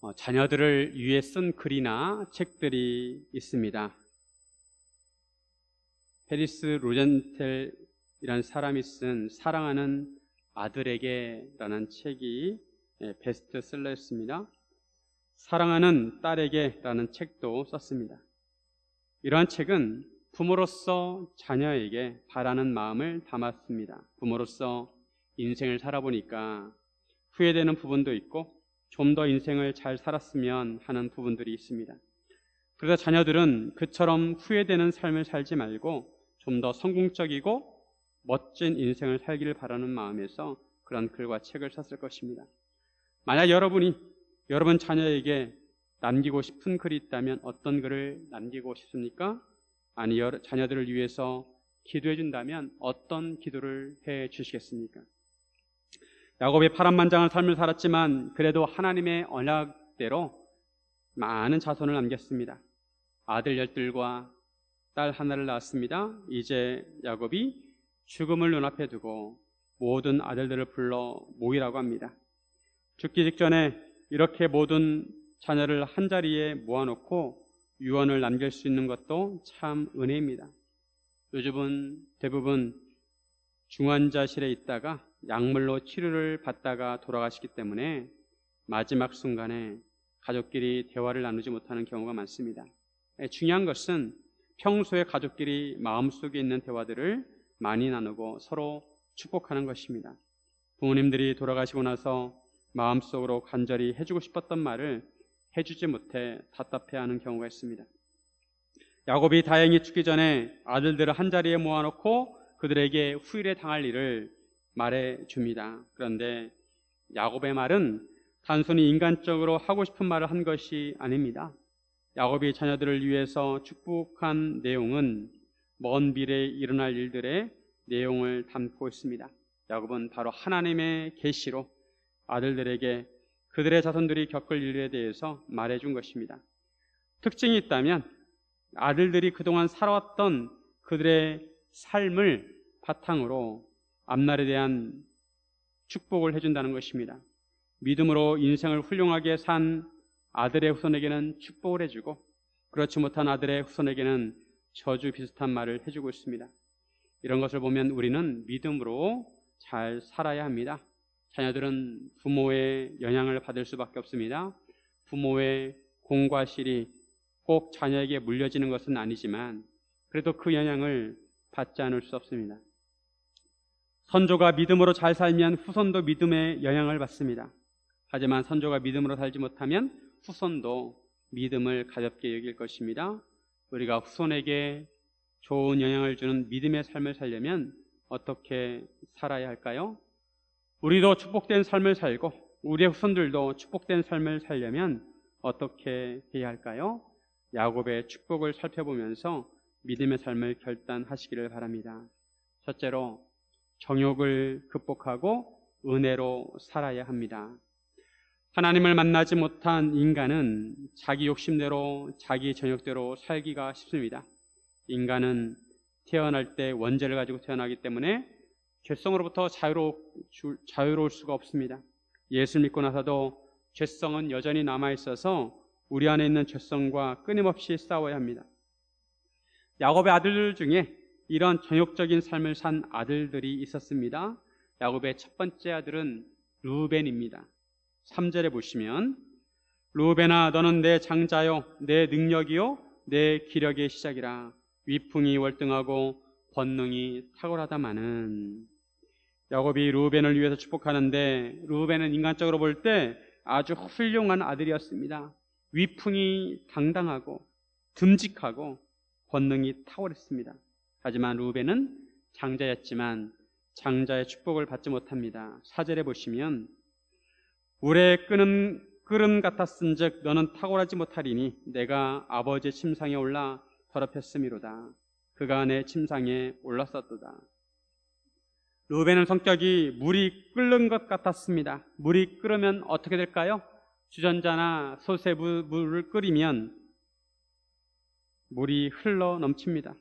자녀들을 위해 쓴 글이나 책들이 있습니다. 페리스 로젠텔이라는 사람이 쓴 사랑하는 아들에게라는 책이 베스트셀러였습니다. 사랑하는 딸에게라는 책도 썼습니다. 이러한 책은 부모로서 자녀에게 바라는 마음을 담았습니다. 부모로서 인생을 살아보니까 후회되는 부분도 있고 좀 더 인생을 잘 살았으면 하는 부분들이 있습니다. 그래서 자녀들은 그처럼 후회되는 삶을 살지 말고 좀 더 성공적이고 멋진 인생을 살기를 바라는 마음에서 그런 글과 책을 썼을 것입니다. 만약 여러분 자녀에게 남기고 싶은 글이 있다면 어떤 글을 남기고 싶습니까? 아니, 자녀들을 위해서 기도해 준다면 어떤 기도를 해 주시겠습니까? 야곱이 파란만장한 삶을 살았지만 그래도 하나님의 언약대로 많은 자손을 남겼습니다. 아들 10들과 딸 하나를 낳았습니다. 이제 야곱이 죽음을 눈앞에 두고 모든 아들들을 불러 모이라고 합니다. 죽기 직전에 이렇게 모든 자녀를 한자리에 모아놓고 유언을 남길 수 있는 것도 참 은혜입니다. 요즘은 대부분 중환자실에 있다가 약물로 치료를 받다가 돌아가시기 때문에 마지막 순간에 가족끼리 대화를 나누지 못하는 경우가 많습니다. 중요한 것은 평소에 가족끼리 마음속에 있는 대화들을 많이 나누고 서로 축복하는 것입니다. 부모님들이 돌아가시고 나서 마음속으로 간절히 해주고 싶었던 말을 해주지 못해 답답해하는 경우가 있습니다. 야곱이 다행히 죽기 전에 아들들을 한자리에 모아놓고 그들에게 후일에 당할 일을 말해줍니다. 그런데 야곱의 말은 단순히 인간적으로 하고 싶은 말을 한 것이 아닙니다. 야곱이 자녀들을 위해서 축복한 내용은 먼 미래에 일어날 일들의 내용을 담고 있습니다. 야곱은 바로 하나님의 계시로 아들들에게 그들의 자손들이 겪을 일에 대해서 말해준 것입니다. 특징이 있다면 아들들이 그동안 살아왔던 그들의 삶을 바탕으로 앞날에 대한 축복을 해준다는 것입니다. 믿음으로 인생을 훌륭하게 산 아들의 후손에게는 축복을 해주고 그렇지 못한 아들의 후손에게는 저주 비슷한 말을 해주고 있습니다. 이런 것을 보면 우리는 믿음으로 잘 살아야 합니다. 자녀들은 부모의 영향을 받을 수밖에 없습니다. 부모의 공과 실이 꼭 자녀에게 물려지는 것은 아니지만 그래도 그 영향을 받지 않을 수 없습니다. 선조가 믿음으로 잘 살면 후손도 믿음의 영향을 받습니다. 하지만 선조가 믿음으로 살지 못하면 후손도 믿음을 가볍게 여길 것입니다. 우리가 후손에게 좋은 영향을 주는 믿음의 삶을 살려면 어떻게 살아야 할까요? 우리도 축복된 삶을 살고 우리의 후손들도 축복된 삶을 살려면 어떻게 해야 할까요? 야곱의 축복을 살펴보면서 믿음의 삶을 결단하시기를 바랍니다. 첫째로 정욕을 극복하고 은혜로 살아야 합니다. 하나님을 만나지 못한 인간은 자기 욕심대로 자기 정욕대로 살기가 쉽습니다. 인간은 태어날 때 원죄를 가지고 태어나기 때문에 죄성으로부터 자유로울 수가 없습니다. 예수를 믿고 나서도 죄성은 여전히 남아있어서 우리 안에 있는 죄성과 끊임없이 싸워야 합니다. 야곱의 아들들 중에 이런 정욕적인 삶을 산 아들들이 있었습니다. 야곱의 첫 번째 아들은 르우벤입니다. 3절에 보시면 르우벤아 너는 내 장자요 내 능력이요 내 기력의 시작이라 위풍이 월등하고 권능이 탁월하다마는. 야곱이 르우벤을 위해서 축복하는데 르우벤은 인간적으로 볼 때 아주 훌륭한 아들이었습니다. 위풍이 당당하고 듬직하고 권능이 탁월했습니다. 하지만 르우벤은 장자였지만 장자의 축복을 받지 못합니다. 4절에 보시면 물에 끓음 같았은즉 너는 탁월하지 못하리니 내가 아버지의 침상에 올라 더럽혔음이로다. 그가 내 침상에 올랐었도다. 르우벤은 성격이 물이 끓는 것 같았습니다. 물이 끓으면 어떻게 될까요? 주전자나 솥에 물을 끓이면 물이 흘러 넘칩니다.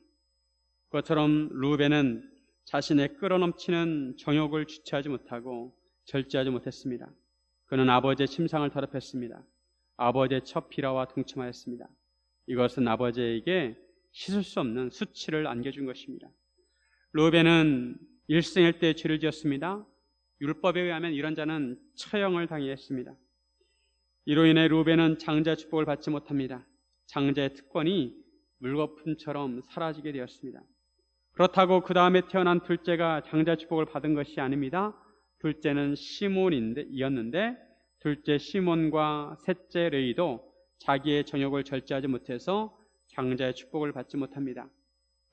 그것처럼 르우벤은 자신의 끓어넘치는 정욕을 주체하지 못하고 절제하지 못했습니다. 그는 아버지의 침상을 더럽혔습니다. 아버지의 첫 비라와 동참하였습니다. 이것은 아버지에게 씻을 수 없는 수치를 안겨준 것입니다. 르우벤은 일생일 때 죄를 지었습니다. 율법에 의하면 이런 자는 처형을 당했습니다. 이로 인해 르우벤은 장자의 축복을 받지 못합니다. 장자의 특권이 물거품처럼 사라지게 되었습니다. 그렇다고 그 다음에 태어난 둘째가 장자의 축복을 받은 것이 아닙니다. 둘째는 시몬이었는데 둘째 시몬과 셋째 레위도 자기의 정욕을 절제하지 못해서 장자의 축복을 받지 못합니다.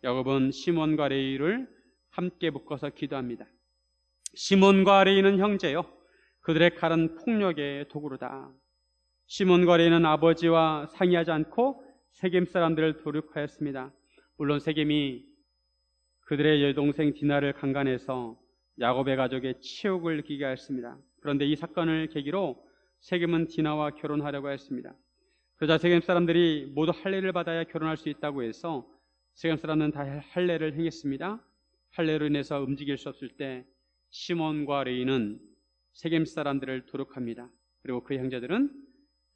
야곱은 시몬과 레위를 함께 묶어서 기도합니다. 시몬과 레위는 형제요, 그들의 칼은 폭력의 도구로다. 시몬과 레위는 아버지와 상의하지 않고 세겜 사람들을 도륙하였습니다. 물론 세겜이 그들의 여동생 디나를 강간해서 야곱의 가족의 치욕을 느끼게 하였습니다. 그런데 이 사건을 계기로 세겜은 디나와 결혼하려고 했습니다. 그러자 세겜 사람들이 모두 할례를 받아야 결혼할 수 있다고 해서 세겜 사람은 다 할례를 행했습니다. 할례로 인해서 움직일 수 없을 때 시몬과 레위는 세겜 사람들을 도륙합니다. 그리고 그 형제들은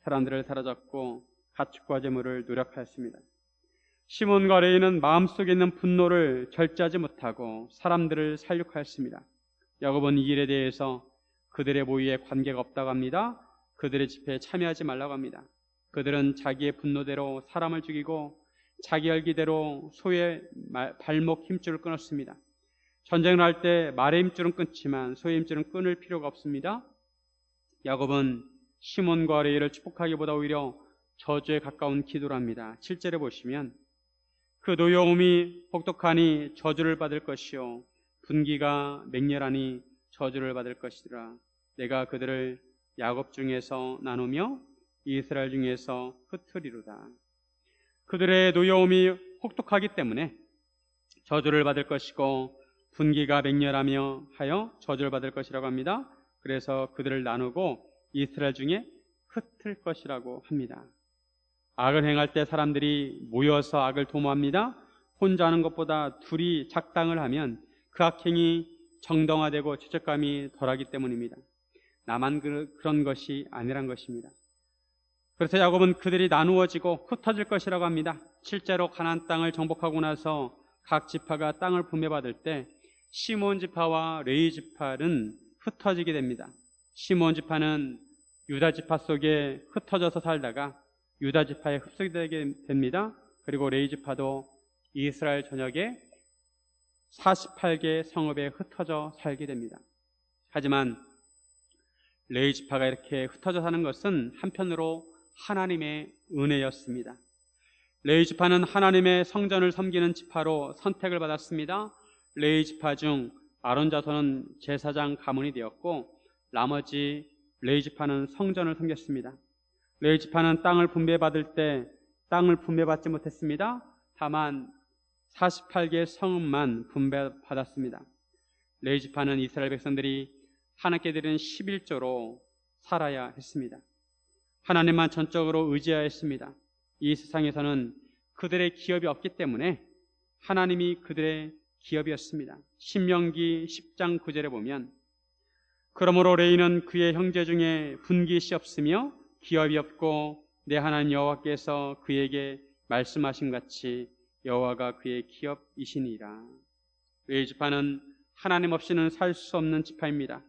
사람들을 사로잡고 가축과 제물을 노력하였습니다. 시몬과 레위는 마음속에 있는 분노를 절제하지 못하고 사람들을 살육하였습니다. 야곱은 이 일에 대해서 그들의 모의에 관계가 없다고 합니다. 그들의 집회에 참여하지 말라고 합니다. 그들은 자기의 분노대로 사람을 죽이고 자기 열기대로 소의 발목 힘줄을 끊었습니다. 전쟁을 할 때 말의 힘줄은 끊지만 소의 힘줄은 끊을 필요가 없습니다. 야곱은 시몬과 레위를 축복하기보다 오히려 저주에 가까운 기도를 합니다. 7절에 보시면 그 노여움이 혹독하니 저주를 받을 것이요 분기가 맹렬하니 저주를 받을 것이라. 내가 그들을 야곱 중에서 나누며 이스라엘 중에서 흩으리로다. 그들의 노여움이 혹독하기 때문에 저주를 받을 것이고 분기가 맹렬하며 하여 저주를 받을 것이라고 합니다. 그래서 그들을 나누고 이스라엘 중에 흩을 것이라고 합니다. 악을 행할 때 사람들이 모여서 악을 도모합니다. 혼자 하는 것보다 둘이 작당을 하면 그 악행이 정당화되고 죄책감이 덜하기 때문입니다. 나만 그런 것이 아니란 것입니다. 그래서 야곱은 그들이 나누어지고 흩어질 것이라고 합니다. 실제로 가나안 땅을 정복하고 나서 각 지파가 땅을 분배받을 때 시몬 지파와 레위 지파는 흩어지게 됩니다. 시몬 지파는 유다 지파 속에 흩어져서 살다가 유다 지파에 흡수되게 됩니다. 그리고 레위 지파도 이스라엘 전역에 48개 성읍에 흩어져 살게 됩니다. 하지만 레위 지파가 이렇게 흩어져 사는 것은 한편으로 하나님의 은혜였습니다. 레위 지파는 하나님의 성전을 섬기는 지파로 선택을 받았습니다. 레위 지파 중 아론 자손은 제사장 가문이 되었고 나머지 레위 지파는 성전을 섬겼습니다. 레위 지파는 땅을 분배받을 때 땅을 분배받지 못했습니다. 다만 48개 성읍만 분배받았습니다. 레위 지파는 이스라엘 백성들이 하나님께 드리는 11조로 살아야 했습니다. 하나님만 전적으로 의지해야 했습니다. 이 세상에서는 그들의 기업이 없기 때문에 하나님이 그들의 기업이었습니다. 신명기 10장 9절에 보면 그러므로 레위는 그의 형제 중에 분깃이 없으며 기업이 없고 내 하나님 여호와께서 그에게 말씀하신 같이 여호와가 그의 기업이시니라. 레위 지파는 하나님 없이는 살 수 없는 지파입니다.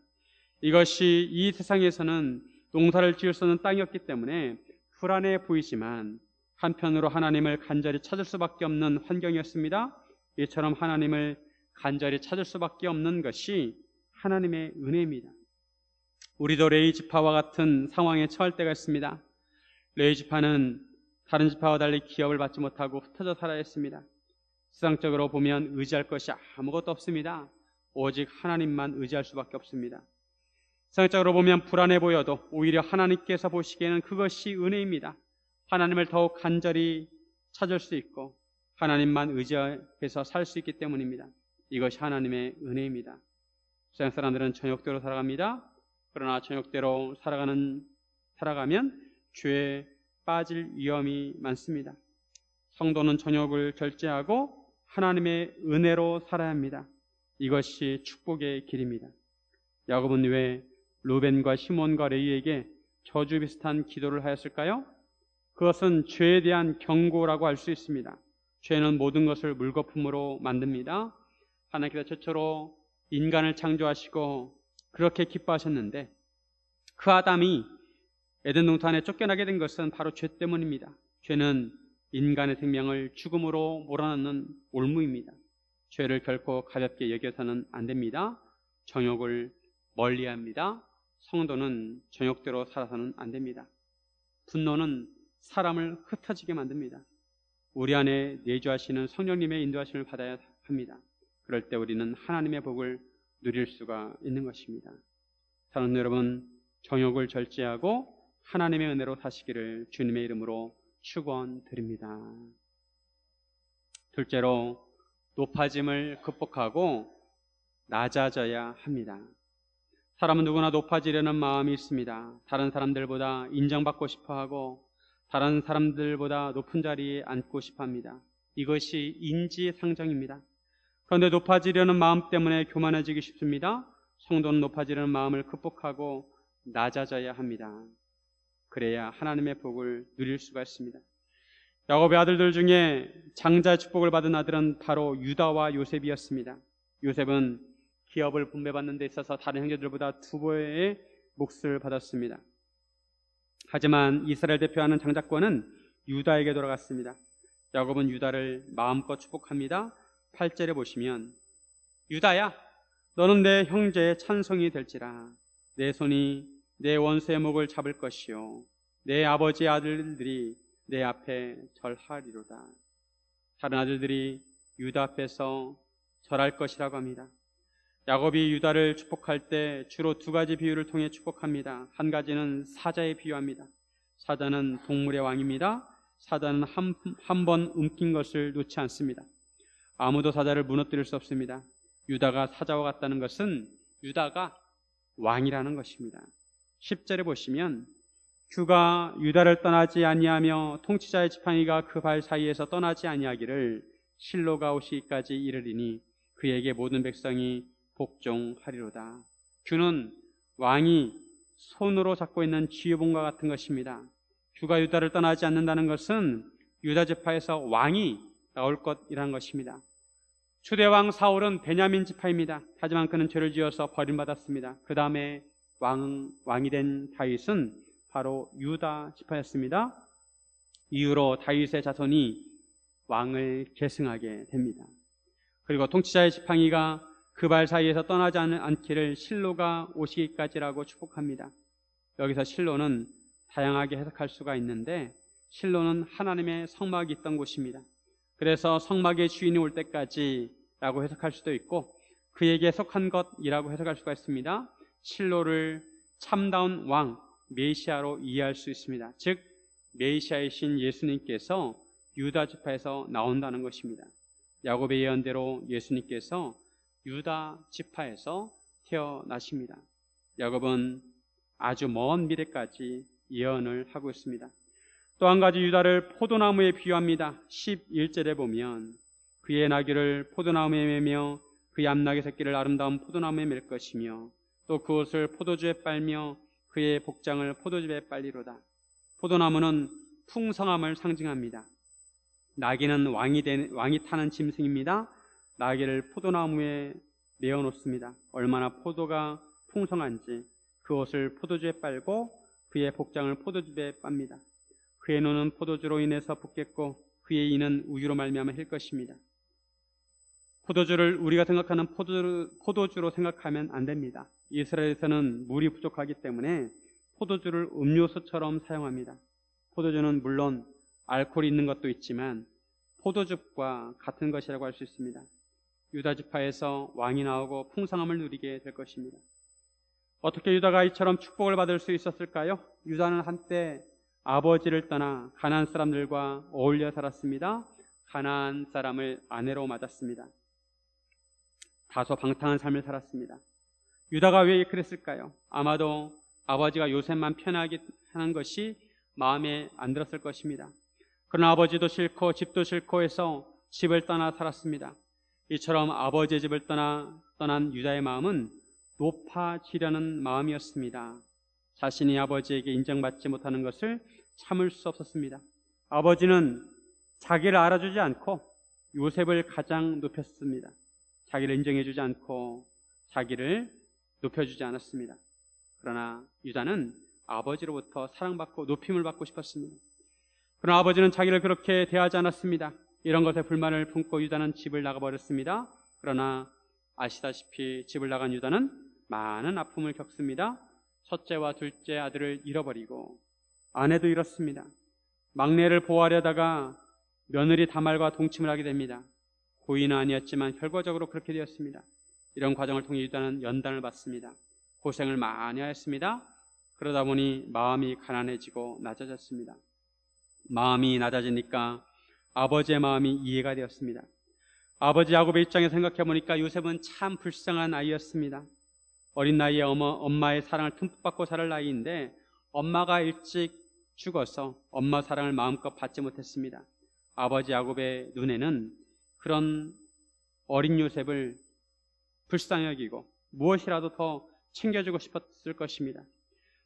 이것이 이 세상에서는 농사를 지을 수 없는 땅이었기 때문에 불안해 보이지만 한편으로 하나님을 간절히 찾을 수밖에 없는 환경이었습니다. 이처럼 하나님을 간절히 찾을 수밖에 없는 것이 하나님의 은혜입니다. 우리도 레위 지파와 같은 상황에 처할 때가 있습니다. 레위 지파는 다른 지파와 달리 기업을 받지 못하고 흩어져 살아야 했습니다. 세상적으로 보면 의지할 것이 아무것도 없습니다. 오직 하나님만 의지할 수밖에 없습니다. 세상적으로 보면 불안해 보여도 오히려 하나님께서 보시기에는 그것이 은혜입니다. 하나님을 더욱 간절히 찾을 수 있고 하나님만 의지해서 살 수 있기 때문입니다. 이것이 하나님의 은혜입니다. 세상 사람들은 저녁대로 살아갑니다. 그러나 저녁대로 살아가면 죄에 빠질 위험이 많습니다. 성도는 저녁을 절제하고 하나님의 은혜로 살아야 합니다. 이것이 축복의 길입니다. 야곱은 왜 르벤과 시몬과 레위에게 저주 비슷한 기도를 하였을까요? 그것은 죄에 대한 경고라고 할 수 있습니다. 죄는 모든 것을 물거품으로 만듭니다. 하나님께서 최초로 인간을 창조하시고 그렇게 기뻐하셨는데 그 아담이 에덴 동산에 쫓겨나게 된 것은 바로 죄 때문입니다. 죄는 인간의 생명을 죽음으로 몰아넣는 올무입니다. 죄를 결코 가볍게 여겨서는 안 됩니다. 정욕을 멀리합니다. 성도는 정욕대로 살아서는 안 됩니다. 분노는 사람을 흩어지게 만듭니다. 우리 안에 내주하시는 성령님의 인도하심을 받아야 합니다. 그럴 때 우리는 하나님의 복을 누릴 수가 있는 것입니다. 사랑하는 여러분, 정욕을 절제하고 하나님의 은혜로 사시기를 주님의 이름으로 축원드립니다. 둘째로, 높아짐을 극복하고 낮아져야 합니다. 사람은 누구나 높아지려는 마음이 있습니다. 다른 사람들보다 인정받고 싶어하고 다른 사람들보다 높은 자리에 앉고 싶어합니다. 이것이 인지상정입니다. 그런데 높아지려는 마음 때문에 교만해지기 쉽습니다. 성도는 높아지려는 마음을 극복하고 낮아져야 합니다. 그래야 하나님의 복을 누릴 수가 있습니다. 야곱의 아들들 중에 장자 축복을 받은 아들은 바로 유다와 요셉이었습니다. 요셉은 기업을 분배받는 데 있어서 다른 형제들보다 2배의 몫을 받았습니다. 하지만 이스라엘 대표하는 장자권은 유다에게 돌아갔습니다. 야곱은 유다를 마음껏 축복합니다. 8절에 보시면 유다야, 너는 내 형제의 찬송이 될지라. 내 손이 내 원수의 목을 잡을 것이요 내 아버지의 아들들이 내 앞에 절하리로다. 다른 아들들이 유다 앞에서 절할 것이라고 합니다. 야곱이 유다를 축복할 때 주로 2가지 비유를 통해 축복합니다. 한 가지는 사자에 비유합니다. 사자는 동물의 왕입니다. 사자는 한 번 움킨 것을 놓지 않습니다. 아무도 사자를 무너뜨릴 수 없습니다. 유다가 사자와 같다는 것은 유다가 왕이라는 것입니다. 10절에 보시면 주가 유다를 떠나지 아니하며 통치자의 지팡이가 그 발 사이에서 떠나지 아니하기를 실로가 오시기까지 이르리니 그에게 모든 백성이 복종하리로다. 주는 왕이 손으로 잡고 있는 쥐어봉과 같은 것입니다. 주가 유다를 떠나지 않는다는 것은 유다 지파에서 왕이 나올 것이라는 것입니다. 초대왕 사울은 베냐민 지파입니다. 하지만 그는 죄를 지어서 버림받았습니다. 그 다음에 왕이 된 다윗은 바로 유다 지파였습니다. 이후로 다윗의 자손이 왕을 계승하게 됩니다. 그리고 통치자의 지팡이가 그 발 사이에서 떠나지 않기를 실로가 오시기까지라고 축복합니다. 여기서 실로는 다양하게 해석할 수가 있는데 실로는 하나님의 성막이 있던 곳입니다. 그래서 성막의 주인이 올 때까지라고 해석할 수도 있고 그에게 속한 것이라고 해석할 수가 있습니다. 실로를 참다운 왕, 메시아로 이해할 수 있습니다. 즉 메시아이신 예수님께서 유다 지파에서 나온다는 것입니다. 야곱의 예언대로 예수님께서 유다 지파에서 태어나십니다. 야곱은 아주 먼 미래까지 예언을 하고 있습니다. 또 한 가지 유다를 포도나무에 비유합니다. 11절에 보면 그의 나귀를 포도나무에 매며 그의 앞나귀 새끼를 아름다운 포도나무에 맬 것이며 또 그 옷을 포도주에 빨며 그의 복장을 포도즙에 빨리로다. 포도나무는 풍성함을 상징합니다. 나귀는 왕이 타는 짐승입니다. 나귀를 포도나무에 메어 놓습니다. 얼마나 포도가 풍성한지 그 옷을 포도주에 빨고 그의 복장을 포도즙에 빱니다. 그의 눈은 포도주로 인해서 붓겠고 그의 이는 우유로 말미암아 힐 것입니다. 포도주를 우리가 생각하는 포도주로 생각하면 안 됩니다. 이스라엘에서는 물이 부족하기 때문에 포도주를 음료수처럼 사용합니다. 포도주는 물론 알코올이 있는 것도 있지만 포도즙과 같은 것이라고 할 수 있습니다. 유다 지파에서 왕이 나오고 풍성함을 누리게 될 것입니다. 어떻게 유다가 이처럼 축복을 받을 수 있었을까요? 유다는 한때 아버지를 떠나 가나안 사람들과 어울려 살았습니다. 가나안 사람을 아내로 맞았습니다. 다소 방탕한 삶을 살았습니다. 유다가 왜 그랬을까요? 아마도 아버지가 요셉만 편하게 하는 것이 마음에 안 들었을 것입니다. 그러나 아버지도 싫고 집도 싫고 해서 집을 떠나 살았습니다. 이처럼 아버지의 집을 떠난 유다의 마음은 높아지려는 마음이었습니다. 자신이 아버지에게 인정받지 못하는 것을 참을 수 없었습니다. 아버지는 자기를 알아주지 않고 요셉을 가장 높였습니다. 자기를 인정해주지 않고 자기를 높여주지 않았습니다. 그러나 유다는 아버지로부터 사랑받고 높임을 받고 싶었습니다. 그러나 아버지는 자기를 그렇게 대하지 않았습니다. 이런 것에 불만을 품고 유다는 집을 나가버렸습니다. 그러나 아시다시피 집을 나간 유다는 많은 아픔을 겪습니다. 첫째와 둘째 아들을 잃어버리고 아내도 잃었습니다. 막내를 보호하려다가 며느리 다말과 동침을 하게 됩니다. 고의는 아니었지만 결과적으로 그렇게 되었습니다. 이런 과정을 통해 유다는 연단을 받습니다. 고생을 많이 하였습니다. 그러다 보니 마음이 가난해지고 낮아졌습니다. 마음이 낮아지니까 아버지의 마음이 이해가 되었습니다. 아버지 야곱의 입장에 생각해 보니까 요셉은 참 불쌍한 아이였습니다. 어린 나이에 엄마의 사랑을 듬뿍 받고 자랄 나이인데 엄마가 일찍 죽어서 엄마 사랑을 마음껏 받지 못했습니다. 아버지 야곱의 눈에는 그런 어린 요셉을 불쌍히 여기고 무엇이라도 더 챙겨주고 싶었을 것입니다.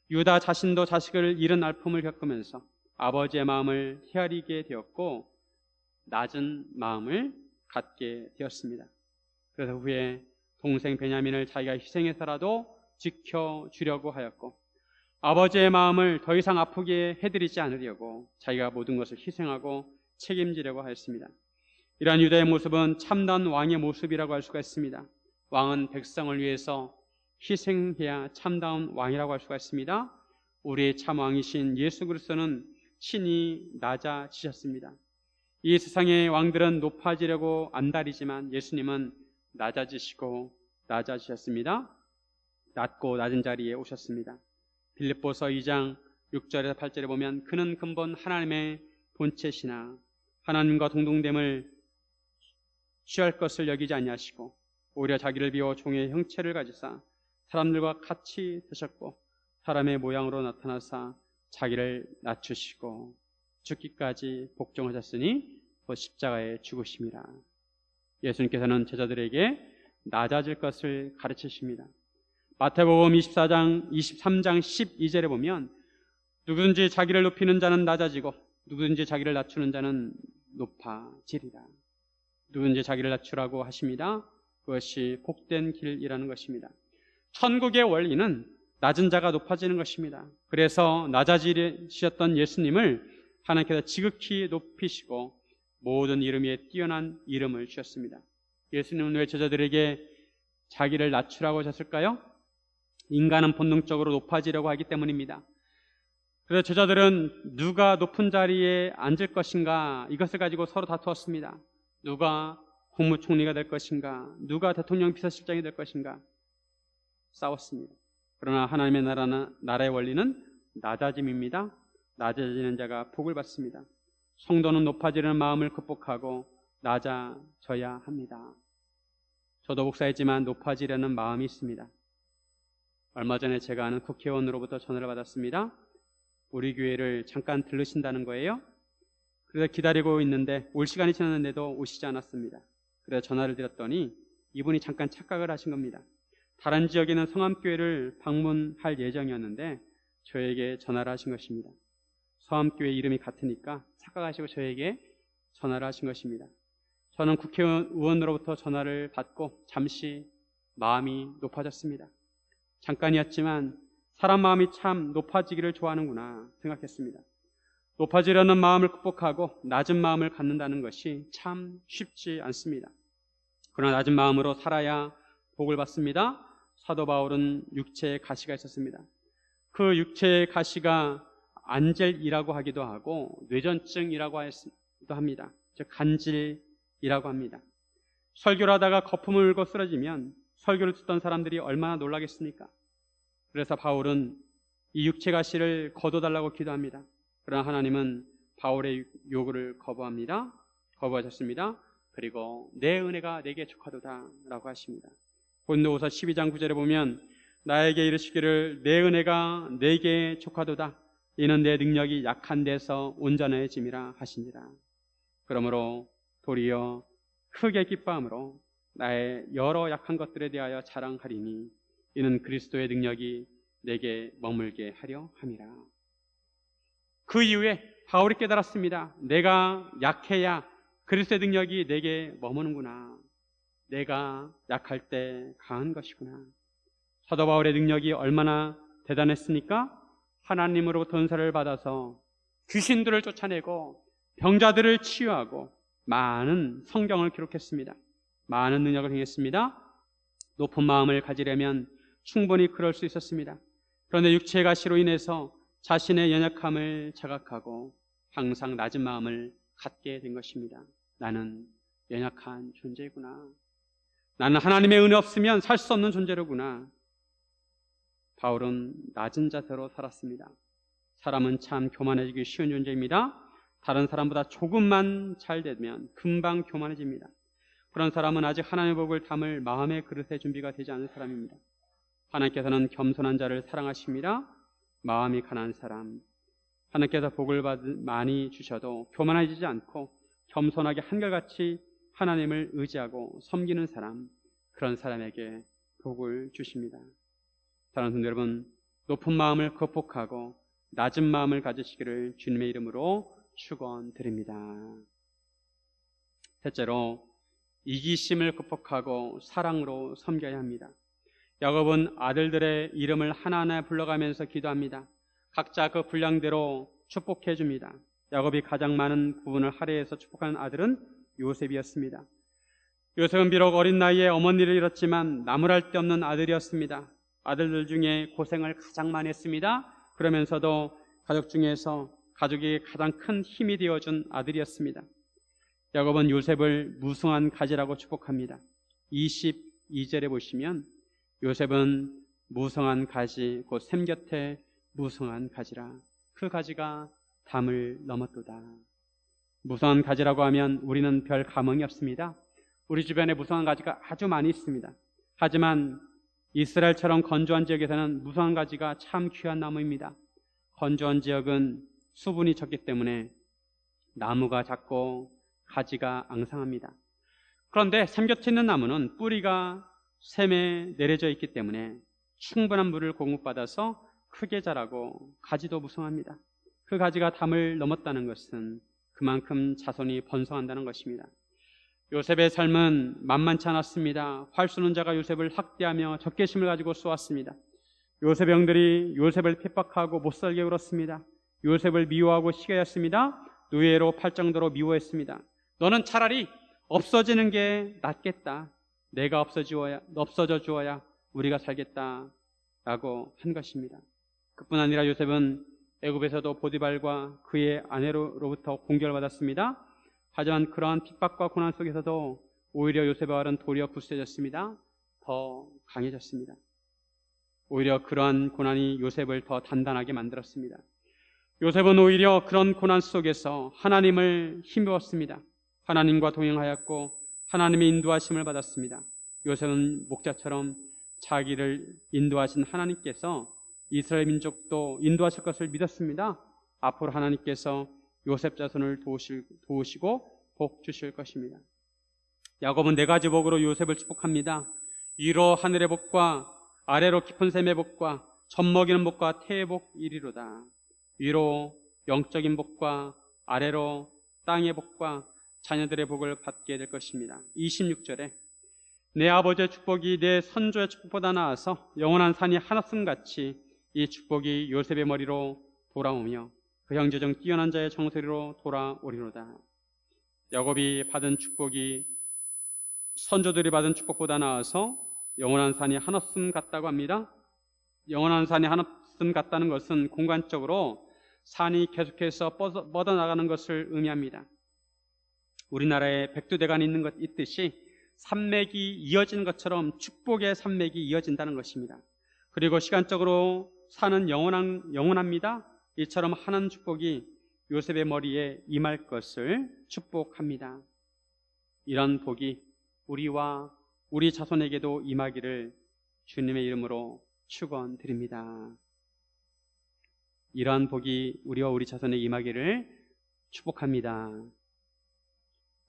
유다 자신도 자식을 잃은 아픔을 겪으면서 아버지의 마음을 헤아리게 되었고 낮은 마음을 갖게 되었습니다. 그래서 후에 동생 베냐민을 자기가 희생해서라도 지켜주려고 하였고 아버지의 마음을 더 이상 아프게 해드리지 않으려고 자기가 모든 것을 희생하고 책임지려고 하였습니다. 이러한 유다의 모습은 참다운 왕의 모습이라고 할 수가 있습니다. 왕은 백성을 위해서 희생해야 참다운 왕이라고 할 수가 있습니다. 우리의 참 왕이신 예수 그리스도는 친히 낮아지셨습니다. 이 세상의 왕들은 높아지려고 안달이지만 예수님은 낮아지시고 낮아지셨습니다. 낮고 낮은 자리에 오셨습니다. 빌립보서 2장 6절에서 8절에 보면 그는 근본 하나님의 본체시나 하나님과 동등됨을 취할 것을 여기지 아니하시고 오히려 자기를 비워 종의 형체를 가지사 사람들과 같이 드셨고 사람의 모양으로 나타나사 자기를 낮추시고 죽기까지 복종하셨으니 곧 십자가에 죽으심이라. 예수님께서는 제자들에게 낮아질 것을 가르치십니다. 마태복음 23장 12절에 보면 누구든지 자기를 높이는 자는 낮아지고 누구든지 자기를 낮추는 자는 높아지리라. 누구든지 자기를 낮추라고 하십니다. 그것이 복된 길이라는 것입니다. 천국의 원리는 낮은 자가 높아지는 것입니다. 그래서 낮아지셨던 예수님을 하나님께서 지극히 높이시고 모든 이름 위에 뛰어난 이름을 주셨습니다. 예수님은 왜 제자들에게 자기를 낮추라고 하셨을까요? 인간은 본능적으로 높아지려고 하기 때문입니다. 그래서 제자들은 누가 높은 자리에 앉을 것인가 이것을 가지고 서로 다투었습니다. 누가 국무총리가 될 것인가, 누가 대통령 비서실장이 될 것인가 싸웠습니다. 그러나 하나님의 나라의 원리는 낮아짐입니다. 낮아지는 자가 복을 받습니다. 성도는 높아지려는 마음을 극복하고 낮아져야 합니다. 저도 목사이지만 높아지려는 마음이 있습니다. 얼마 전에 제가 아는 국회의원으로부터 전화를 받았습니다. 우리 교회를 잠깐 들르신다는 거예요. 그래서 기다리고 있는데 올 시간이 지났는데도 오시지 않았습니다. 그래서 전화를 드렸더니 이분이 잠깐 착각을 하신 겁니다. 다른 지역에 있는 성암교회를 방문할 예정이었는데 저에게 전화를 하신 것입니다. 성암교회 이름이 같으니까 착각하시고 저에게 전화를 하신 것입니다. 저는 국회의원으로부터 전화를 받고 잠시 마음이 높아졌습니다. 잠깐이었지만 사람 마음이 참 높아지기를 좋아하는구나 생각했습니다. 높아지려는 마음을 극복하고 낮은 마음을 갖는다는 것이 참 쉽지 않습니다. 그러나 낮은 마음으로 살아야 복을 받습니다. 사도 바울은 육체의 가시가 있었습니다. 그 육체의 가시가 안젤이라고 하기도 하고 뇌전증이라고 하기도 합니다. 즉 간질이라고 합니다. 설교를 하다가 거품을 울고 쓰러지면 설교를 듣던 사람들이 얼마나 놀라겠습니까? 그래서 바울은 이 육체 가시를 거둬달라고 기도합니다. 그러나 하나님은 바울의 요구를 거부하셨습니다. 그리고 내 은혜가 내게 족하도다 라고 하십니다. 고린도후서 12장 9절에 보면 나에게 이르시기를 내 은혜가 내게 족하도다 이는 내 능력이 약한 데서 온전해짐이라 하시니라. 그러므로 도리어 크게 기뻐함으로 나의 여러 약한 것들에 대하여 자랑하리니 이는 그리스도의 능력이 내게 머물게 하려 함이라. 그 이후에 바울이 깨달았습니다. 내가 약해야 그리스도의 능력이 내게 머무는구나. 내가 약할 때 강한 것이구나. 사도 바울의 능력이 얼마나 대단했습니까? 하나님으로부터 은사를 받아서 귀신들을 쫓아내고 병자들을 치유하고 많은 성경을 기록했습니다. 많은 능력을 행했습니다. 높은 마음을 가지려면 충분히 그럴 수 있었습니다. 그런데 육체의 가시로 인해서 자신의 연약함을 자각하고 항상 낮은 마음을 갖게 된 것입니다. 나는 연약한 존재구나. 나는 하나님의 은혜 없으면 살 수 없는 존재로구나. 바울은 낮은 자세로 살았습니다. 사람은 참 교만해지기 쉬운 존재입니다. 다른 사람보다 조금만 잘 되면 금방 교만해집니다. 그런 사람은 아직 하나님의 복을 담을 마음의 그릇의 준비가 되지 않은 사람입니다. 하나님께서는 겸손한 자를 사랑하십니다. 마음이 가난한 사람, 하나님께서 복을 많이 주셔도 교만해지지 않고 겸손하게 한결같이 하나님을 의지하고 섬기는 사람, 그런 사람에게 복을 주십니다. 사랑하는 성도 여러분, 높은 마음을 극복하고 낮은 마음을 가지시기를 주님의 이름으로 축원드립니다. 셋째로, 이기심을 극복하고 사랑으로 섬겨야 합니다. 야곱은 아들들의 이름을 하나하나 불러가면서 기도합니다. 각자 그 분량대로 축복해 줍니다. 야곱이 가장 많은 부분을 할애해서 축복하는 아들은 요셉이었습니다. 요셉은 비록 어린 나이에 어머니를 잃었지만 나무랄 데 없는 아들이었습니다. 아들들 중에 고생을 가장 많이 했습니다. 그러면서도 가족 중에서 가족이 가장 큰 힘이 되어준 아들이었습니다. 야곱은 요셉을 무성한 가지라고 축복합니다. 22절에 보시면 요셉은 무성한 가지, 곧 샘 곁에 무성한 가지라. 그 가지가 담을 넘었도다. 무성한 가지라고 하면 우리는 별 감흥이 없습니다. 우리 주변에 무성한 가지가 아주 많이 있습니다. 하지만 이스라엘처럼 건조한 지역에서는 무성한 가지가 참 귀한 나무입니다. 건조한 지역은 수분이 적기 때문에 나무가 작고 가지가 앙상합니다. 그런데 샘 곁에 있는 나무는 뿌리가 샘에 내려져 있기 때문에 충분한 물을 공급받아서 크게 자라고 가지도 무성합니다. 그 가지가 담을 넘었다는 것은 그만큼 자손이 번성한다는 것입니다. 요셉의 삶은 만만치 않았습니다. 활 쏘는 자가 요셉을 학대하며 적개심을 가지고 쏘았습니다. 요셉의 형들이 요셉을 핍박하고 못살게 굴었습니다. 요셉을 미워하고 시기했습니다. 노예로 팔 정도로 미워했습니다. 너는 차라리 없어지는 게 낫겠다. 내가 없어져 주어야 우리가 살겠다 라고 한 것입니다. 그뿐 아니라 요셉은 애굽에서도 보디발과 그의 아내로부터 공격을 받았습니다. 하지만 그러한 핍박과 고난 속에서도 오히려 요셉의 발은 도리어 굳세졌습니다. 더 강해졌습니다. 오히려 그러한 고난이 요셉을 더 단단하게 만들었습니다. 요셉은 오히려 그런 고난 속에서 하나님을 힘입었습니다. 하나님과 동행하였고 하나님의 인도하심을 받았습니다. 요셉은 목자처럼 자기를 인도하신 하나님께서 이스라엘 민족도 인도하실 것을 믿었습니다. 앞으로 하나님께서 요셉 자손을 도우시고 복 주실 것입니다. 야곱은 네 가지 복으로 요셉을 축복합니다. 위로 하늘의 복과 아래로 깊은 샘의 복과 젖먹이는 복과 태의 복 이리로다. 위로 영적인 복과 아래로 땅의 복과 자녀들의 복을 받게 될 것입니다. 26절에 내 아버지의 축복이 내 선조의 축복보다 나아서 영원한 산이 하늘섬같이 이 축복이 요셉의 머리로 돌아오며 그 형제 중 뛰어난 자의 정소리로 돌아오리로다. 야곱이 받은 축복이 선조들이 받은 축복보다 나아서 영원한 산이 하늘섬 같다고 합니다. 영원한 산이 하늘섬 같다는 것은 공간적으로 산이 계속해서 뻗어나가는 것을 의미합니다. 우리나라에 백두대간이 있는 것 있듯이 산맥이 이어지는 것처럼 축복의 산맥이 이어진다는 것입니다. 그리고 시간적으로 산은 영원합니다. 이처럼 하나님 축복이 요셉의 머리에 임할 것을 축복합니다. 이런 복이 우리와 우리 자손에게도 임하기를 주님의 이름으로 축원드립니다. 이러한 복이 우리와 우리 자손에게 임하기를 축복합니다.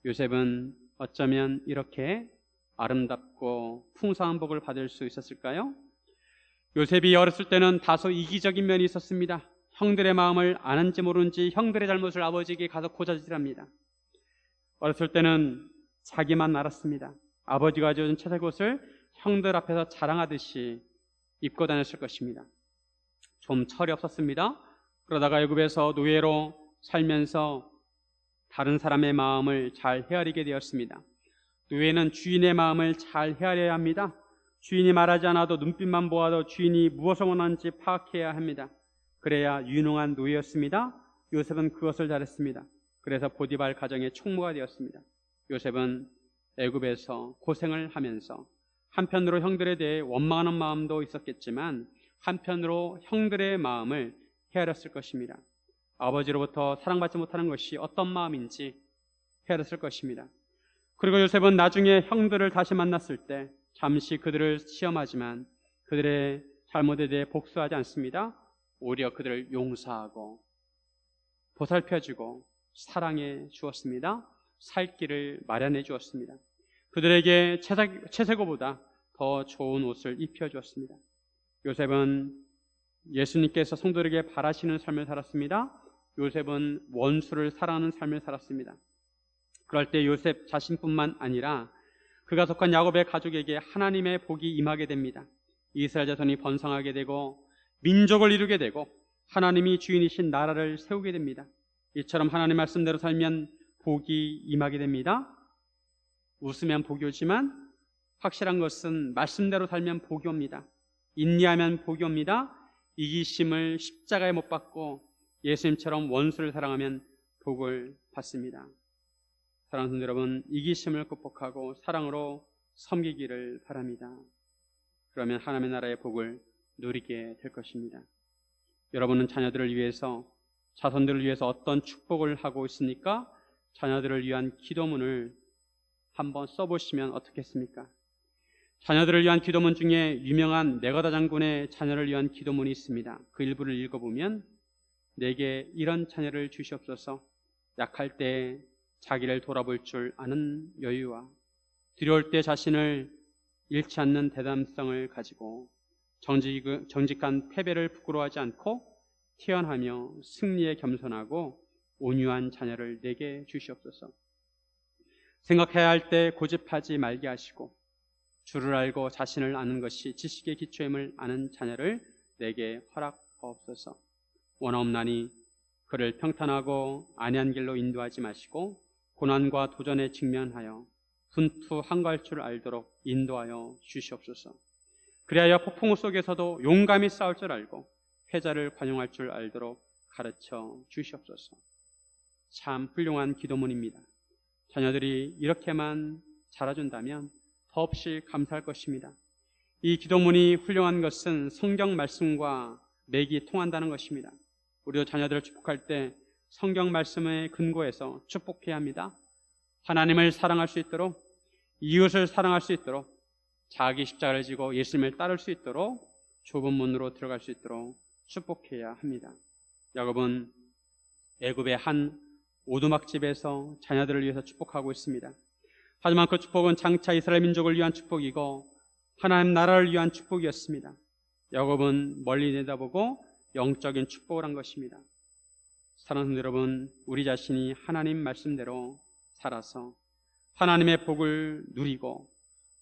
요셉은 어쩌면 이렇게 아름답고 풍성한 복을 받을 수 있었을까요? 요셉이 어렸을 때는 다소 이기적인 면이 있었습니다. 형들의 마음을 아는지 모르는지 형들의 잘못을 아버지에게 가서 고자질합니다. 어렸을 때는 자기만 알았습니다. 아버지가 지은 채색옷을 형들 앞에서 자랑하듯이 입고 다녔을 것입니다. 좀 철이 없었습니다. 그러다가 애굽에서 노예로 살면서 다른 사람의 마음을 잘 헤아리게 되었습니다. 노예는 주인의 마음을 잘 헤아려야 합니다. 주인이 말하지 않아도 눈빛만 보아도 주인이 무엇을 원하는지 파악해야 합니다. 그래야 유능한 노예였습니다. 요셉은 그것을 잘했습니다. 그래서 보디발 가정의 총무가 되었습니다. 요셉은 애굽에서 고생을 하면서 한편으로 형들에 대해 원망하는 마음도 있었겠지만 한편으로 형들의 마음을 헤아렸을 것입니다. 아버지로부터 사랑받지 못하는 것이 어떤 마음인지 헤아렸을 것입니다. 그리고 요셉은 나중에 형들을 다시 만났을 때 잠시 그들을 시험하지만 그들의 잘못에 대해 복수하지 않습니다. 오히려 그들을 용서하고 보살펴주고 사랑해 주었습니다. 살 길을 마련해 주었습니다. 그들에게 채색옷보다 더 좋은 옷을 입혀 주었습니다. 요셉은 예수님께서 성도들에게 바라시는 삶을 살았습니다. 요셉은 원수를 사랑하는 삶을 살았습니다. 그럴 때 요셉 자신뿐만 아니라 그가 속한 야곱의 가족에게 하나님의 복이 임하게 됩니다. 이스라엘 자손이 번성하게 되고 민족을 이루게 되고 하나님이 주인이신 나라를 세우게 됩니다. 이처럼 하나님 말씀대로 살면 복이 임하게 됩니다. 웃으면 복이 오지만 확실한 것은 말씀대로 살면 복이 옵니다. 인내하면 복이 옵니다. 이기심을 십자가에 못 박고 예수님처럼 원수를 사랑하면 복을 받습니다. 사랑하는 성도 여러분, 이기심을 극복하고 사랑으로 섬기기를 바랍니다. 그러면 하나님의 나라의 복을 누리게 될 것입니다. 여러분은 자녀들을 위해서, 자손들을 위해서 어떤 축복을 하고 있습니까? 자녀들을 위한 기도문을 한번 써보시면 어떻겠습니까? 자녀들을 위한 기도문 중에 유명한 네거다 장군의 자녀를 위한 기도문이 있습니다. 그 일부를 읽어보면 내게 이런 자녀를 주시옵소서. 약할 때 자기를 돌아볼 줄 아는 여유와 두려울 때 자신을 잃지 않는 대담성을 가지고 정직한 패배를 부끄러워하지 않고 태연하며 승리에 겸손하고 온유한 자녀를 내게 주시옵소서. 생각해야 할 때 고집하지 말게 하시고 주를 알고 자신을 아는 것이 지식의 기초임을 아는 자녀를 내게 허락하옵소서. 원하옵나니 그를 평탄하고 안이한 길로 인도하지 마시고 고난과 도전에 직면하여 분투 한가할 줄 알도록 인도하여 주시옵소서. 그리하여 폭풍우 속에서도 용감히 싸울 줄 알고 패자를 관용할 줄 알도록 가르쳐 주시옵소서. 참 훌륭한 기도문입니다. 자녀들이 이렇게만 자라준다면 더없이 감사할 것입니다. 이 기도문이 훌륭한 것은 성경 말씀과 맥이 통한다는 것입니다. 우리도 자녀들을 축복할 때 성경 말씀의 근거에서 축복해야 합니다. 하나님을 사랑할 수 있도록, 이웃을 사랑할 수 있도록, 자기 십자가를 지고 예수님을 따를 수 있도록 좁은 문으로 들어갈 수 있도록 축복해야 합니다. 야곱은 애굽의 한 오두막집에서 자녀들을 위해서 축복하고 있습니다. 하지만 그 축복은 장차 이스라엘 민족을 위한 축복이고 하나님 나라를 위한 축복이었습니다. 야곱은 멀리 내다보고 영적인 축복을 한 것입니다. 사랑하는 여러분, 우리 자신이 하나님 말씀대로 살아서 하나님의 복을 누리고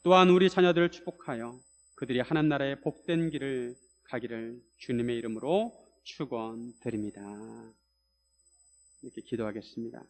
또한 우리 자녀들을 축복하여 그들이 하나님 나라의 복된 길을 가기를 주님의 이름으로 축원드립니다. 이렇게 기도하겠습니다.